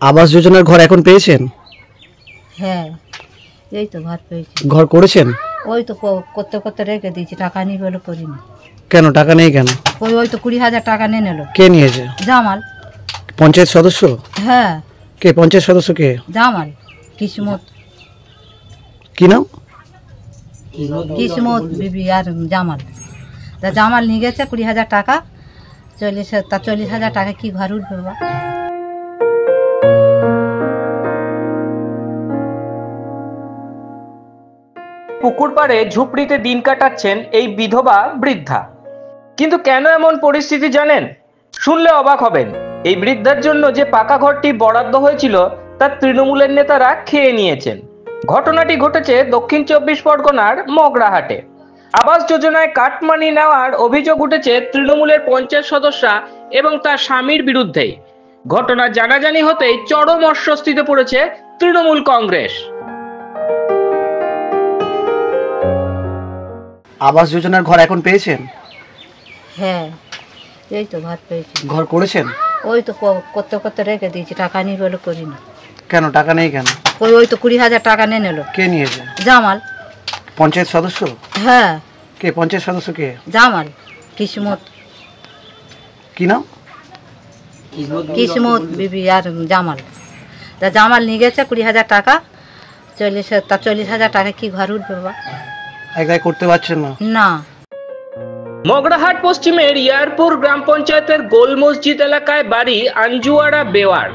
আবাস যোজনার ঘর এখন পেয়েছেন? হ্যাঁ, এই তো ঘর পেয়েছি। ঘর করেছেন? ওই তো করতে করতে রেখে দিয়েছি, টাকা নিয়ে বলে করিনি। কেন টাকা নেই কেন? ওই তো 20,000 টাকা নিয়ে নিল। কে নিয়েছে? জামাল। পঞ্চায়েত সদস্য? হ্যাঁ। কে পঞ্চায়েত সদস্য কে? জামাল কিসমত। কি নাম? কিসমত বিবি আর জামাল। তা জামাল নিয়ে গেছে 20,000 টাকা। 40,000 টাকা কি ঘর উঠবে বাবা? পুকুর পাড়ে ঝুপড়িতে দিন কাটাচ্ছেন এই বিধবা বৃদ্ধা। কিন্তু কেন এমন পরিস্থিতি জানেন? শুনলে অবাক হবেন। এই বৃদ্ধার জন্য যে পাকা ঘরটি বরাদ্দ হয়েছিল তা তৃণমূলের নেতারা খেয়ে নিয়েছেন। ঘটনাটি ঘটেছে দক্ষিণ 24 পরগনার মগরাহাটে। আবাস যোজনায় কাটমানি নেওয়ার অভিযোগ উঠেছে তৃণমূলের পঞ্চায়েত সদস্যা এবং তার স্বামীর বিরুদ্ধেই। ঘটনা জানাজানি হতেই চরম অস্বস্তিতে পড়েছে তৃণমূল কংগ্রেস। আবাস যোজনার ঘর এখন পেয়েছেন? হ্যাঁ, এই তো ঘর পেয়েছি। ঘর করেছেন? ওই তো করতে করতে রেখে দিয়েছি, টাকা নিয়ে বলে করিনি। কেন টাকা নেই কেন? ওই তো 20,000 টাকা নিয়ে নিল। কে নিয়েছে? জামাল। পঞ্চায়েত সদস্য? হ্যাঁ। কে পঞ্চায়েত সদস্য কে? জামাল কিসমত। কি নাম? কিসমত বিবি আর জামাল। তা জামাল নিয়ে গেছে 20,000 টাকা। 40,000 টাকা কি ঘর উঠবে বাবা? এক করতে পারছেন না? না। মগরাহাট পশ্চিমের ইয়ারপুর গ্রাম পঞ্চায়েতের গোল মসজিদ এলাকায় বাড়ি আঞ্জুয়ারা বেওয়ার।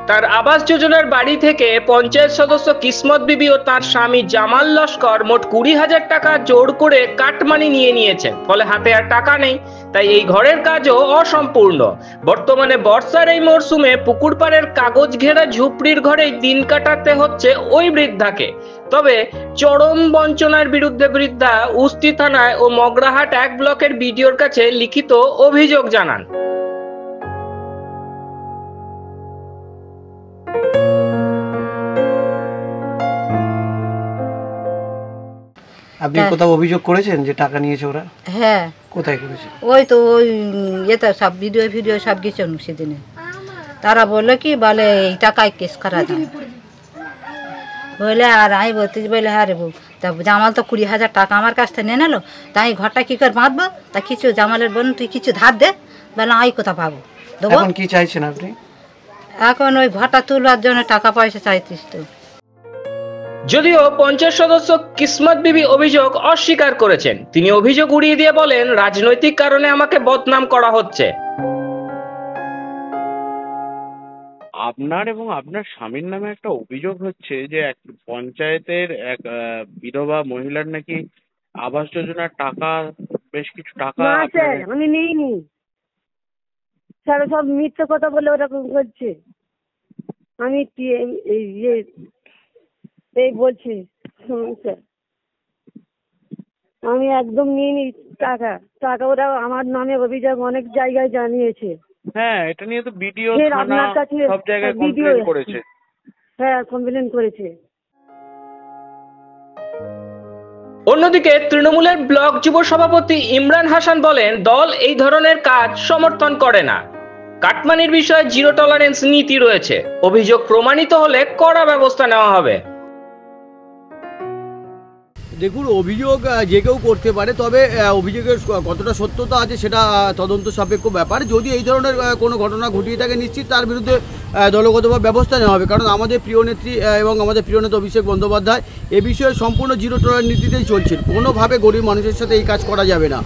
তার আবাস যোজনার বাড়ি থেকে পঞ্চায়েত সদস্য কিসমত বিবি ও তার স্বামী জামাল লস্কর মোট 20,000 টাকা জোর করে কাটমানি নিয়ে নিয়েছেন। ফলে হাতে আর টাকা নেই, তাই এই ঘরের কাজও অসম্পূর্ণ। বর্তমানে বর্ষার এই মরশুমে পুকুর পাড়ের কাগজ ঘেরা ঝুপড়ির ঘরেই দিন কাটাতে হচ্ছে ওই বৃদ্ধাকে। তবে চরম বঞ্চনার বিরুদ্ধে বৃদ্ধা উস্তি থানায় ও মগরাহাট 1 ব্লকের বিডিওর কাছে লিখিত অভিযোগ জানান। আপনি কোথাও অভিযোগ করেছেন যে টাকা নিয়েছে ওরা? হ্যাঁ। কোথায় করেছে? ওই তো ওই ইয়েতে সব ভিডিও সব কিছু সেদিনে তারা বললো কি বলে এই টাকায় কেস করা যায় বলে। আর আমি বলতেছি বলে হ্যাঁ রে বউ, তা জামাল তো 20,000 টাকা আমার কাছ থেকে নিয়ে নিলো, তাই ঘরটা কী করে বাঁধবো? তা কিছু জামালের বোন তুই কিছু ধার দে। বলে আমি কোথা পাবো দেবো? এখন কি চাইছেন আপনি? এখন ওই ঘরটা তুলবার জন্য টাকা পয়সা চাইতিস তো। যদিও পঞ্চায়েত সদস্য কিসমত বিবি অভিযোগ অস্বীকার করেছেন। তিনি অভিযোগ উড়িয়ে দিয়ে বলেন, রাজনৈতিক কারণে আমাকে বদনাম করা হচ্ছে। আপনার এবং আপনার স্বামীর নামে একটা অভিযোগ হচ্ছে যে এক পঞ্চায়েতের এক বিধবা মহিলার নাকি আবাস যোজনার টাকা, বেশ কিছু টাকা। না স্যার, আমি নিইনি স্যার, সব মিথ্যে কথা বলে ওরকম করছে। আমি এই বলছি শুনুন স্যার, আমি একদম নিইনি টাকা। ওরা আমার নামে অভিযোগ অনেক জায়গায় জানিয়েছে। হ্যাঁ, এটা নিয়ে তো বিডিও থানা আপনার কাছে সব জায়গায় কমপ্লেন করেছে। হ্যাঁ, কমপ্লেন করেছে। অন্যদিকে তৃণমূলের ব্লক যুব সভাপতি ইমরান হাসান বলেন, দল এই ধরনের কাজ সমর্থন করে না। কাটমানির বিষয়ে জিরো টলারেন্স নীতি রয়েছে। অভিযোগ প্রমাণিত হলে কড়া ব্যবস্থা নেওয়া হবে। দেখুন, অভিযোগ যে কেউ করতে পারে, তবে অভিযোগের কতটা সত্যতা আছে সেটা তদন্ত সাপেক্ষ ব্যাপার। যদি এই ধরনের কোনো ঘটনা ঘটিয়ে থাকে, নিশ্চিত তার বিরুদ্ধে দলগতভাবে ব্যবস্থা নেওয়া হবে। কারণ আমাদের প্রিয় নেত্রী এবং আমাদের প্রিয় নেতা অভিষেক বন্দ্যোপাধ্যায় এ বিষয়ে সম্পূর্ণ জিরো টলারেন্স নীতিতেই চলছেন। কোনোভাবে গরিব মানুষের সাথে এই কাজ করা যাবে না।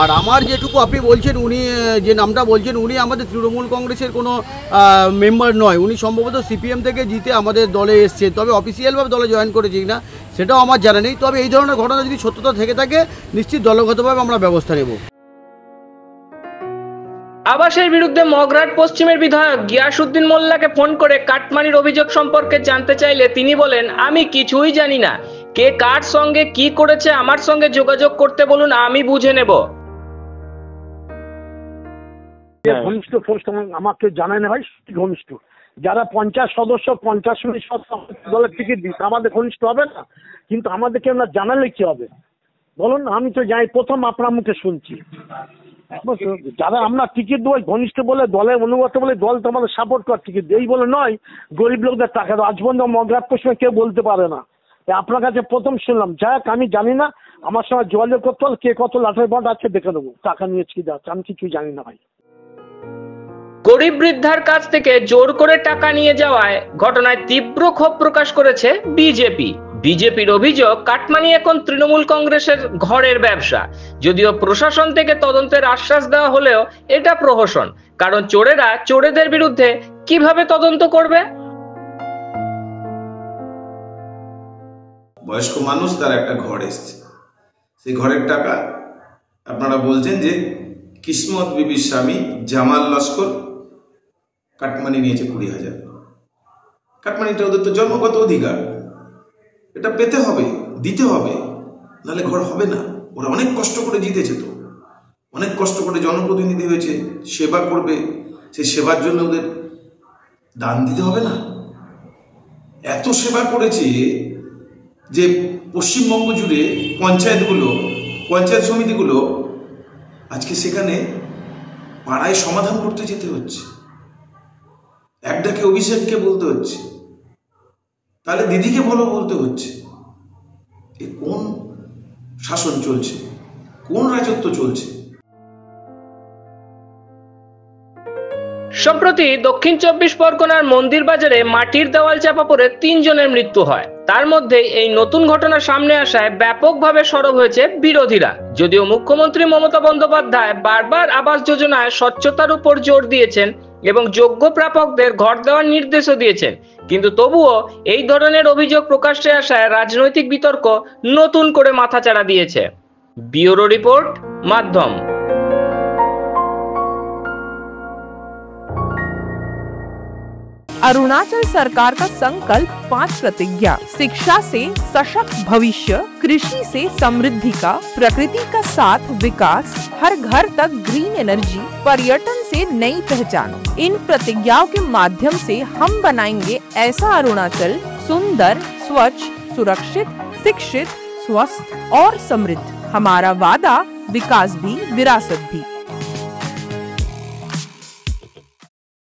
আর আমার যেটুকু আপনি বলছেন, উনি যে নামটা বলছেন, উনি আমাদের তৃণমূল কংগ্রেসের কোনো মেম্বার নয়। উনি সম্ভবত সিপিএম থেকে জিতে আমাদের দলে এসছে, তবে অফিসিয়ালভাবে দলে জয়েন করেছে কিনা সেটাও আমার জানা নেই। তবে এই ধরনের ঘটনা যদি সত্যতা থেকে থাকে, নিশ্চিত দলগতভাবে আমরা ব্যবস্থা নেব। আবাসের বিরুদ্ধে মগরাহাট পশ্চিমের বিধায়ক গিয়াসউদ্দিন মোল্লাকে ফোন করে কাটমানির অভিযোগ সম্পর্কে জানতে চাইলে তিনি বলেন, আমি কিছুই জানি না। কে কার সঙ্গে কি করেছে আমার সঙ্গে যোগাযোগ করতে বলুন, আমি বুঝে নেব। ঘনিষ্ঠ পোস্ট আমাকে জানায় না ভাই, ঘনিষ্ঠ যারা পঞ্চায়েত সদস্য, 50 মিনিট দলের টিকিট দিচ্ছে, আমাদের ঘনিষ্ঠ হবে না? কিন্তু আমাদেরকে না জানালে কি হবে বলুন? আমি তো যাই প্রথম আপনার মুখে শুনছি। বুঝছো? যারা আমরা টিকিট দেবো ঘনিষ্ঠ বলে, দলের অনুগত বলে, দল তো আমাদের সাপোর্ট কর টিকিট এই বলে নয় গরিব লোকদের টাকা দাও। আজ পর্যন্ত মগরাট পশ্চিমে কেউ বলতে পারে না। আপনার কাছে প্রথম শুনলাম। যাক আমি জানি না, আমার সঙ্গে যোগাযোগ করতে হলে কে কত লাঠের বট আছে দেখে নেবো, টাকা নিয়েছি কি যাচ্ছে আমি কিছুই জানি না ভাই। গরিব বৃদ্ধার কাছ থেকে জোর করে টাকা নিয়ে যাওয়ায় ঘটনায় তীব্র ক্ষোভ প্রকাশ করেছে বিজেপি। বিজেপির অভিযোগ কাটমানি এখন তৃণমূল কংগ্রেসের ঘরের ব্যবসা। যদিও প্রশাসন থেকে তদন্তের আশ্বাস দেওয়া হলেও এটা প্রহসন, কারণ চোরেরা চোরেদের বিরুদ্ধে কিভাবে তদন্ত করবে? বয়স্ক মানুষ, তার একটা ঘর এসছে, সেই ঘরের টাকা আপনারা বলছেন যে কিসমত বিবির স্বামী জামাল লস্কর কাটমানি নিয়েছে 20,000। কাটমানিটা ওদের তো জন্মগত অধিকার, এটা পেতে হবে, দিতে হবে, নাহলে ঘর হবে না। ওরা অনেক কষ্ট করে জিতেছে, তো অনেক কষ্ট করে জনপ্রতিনিধি হয়েছে, সেবা করবে, সেই সেবার জন্য ওদের দান দিতে হবে না? এত সেবা করেছে যে পশ্চিমবঙ্গ জুড়ে পঞ্চায়েত সমিতিগুলো আজকে সেখানে পাড়ায় সমাধান করতে যেতে হচ্ছে, এক ডাকে অভিষেককে বলতে হচ্ছে, তাহলে দিদিকে বলো বলতে হচ্ছে। এ কোন শাসন চলছে, কোন রাজত্ব চলছে? সম্প্রতি দক্ষিণ 24 পরগনার মন্দির বাজারে মাটির দেওয়াল চাপা পড়ে 3 জনের মৃত্যু হয়। তার মধ্যে এই নতুন ঘটনা সামনে আসায় ব্যাপকভাবে সরব হয়েছে বিরোধীরা। যদিও মুখ্যমন্ত্রী মমতা বন্দ্যোপাধ্যায় বারবার আবাস যোজনায় স্বচ্ছতার উপর জোর দিয়েছেন এবং যোগ্য প্রাপকদের ঘর দেওয়ার নির্দেশও দিয়েছেন, কিন্তু তবুও এই ধরনের অভিযোগ প্রকাশ্যে আসায় রাজনৈতিক বিতর্ক নতুন করে মাথাচাড়া দিয়েছে। ব্যুরো রিপোর্ট, মাধ্যম। अरुणाचल सरकार का संकल्प 5 प्रतिज्ञा: शिक्षा से सशक्त भविष्य, कृषि से समृद्धि का, प्रकृति का साथ विकास, हर घर तक ग्रीन एनर्जी, पर्यटन से नई पहचान। इन प्रतिज्ञाओं के माध्यम से हम बनाएंगे ऐसा अरुणाचल सुंदर, स्वच्छ, सुरक्षित, शिक्षित, स्वस्थ और समृद्ध। हमारा वादा, विकास भी विरासत भी।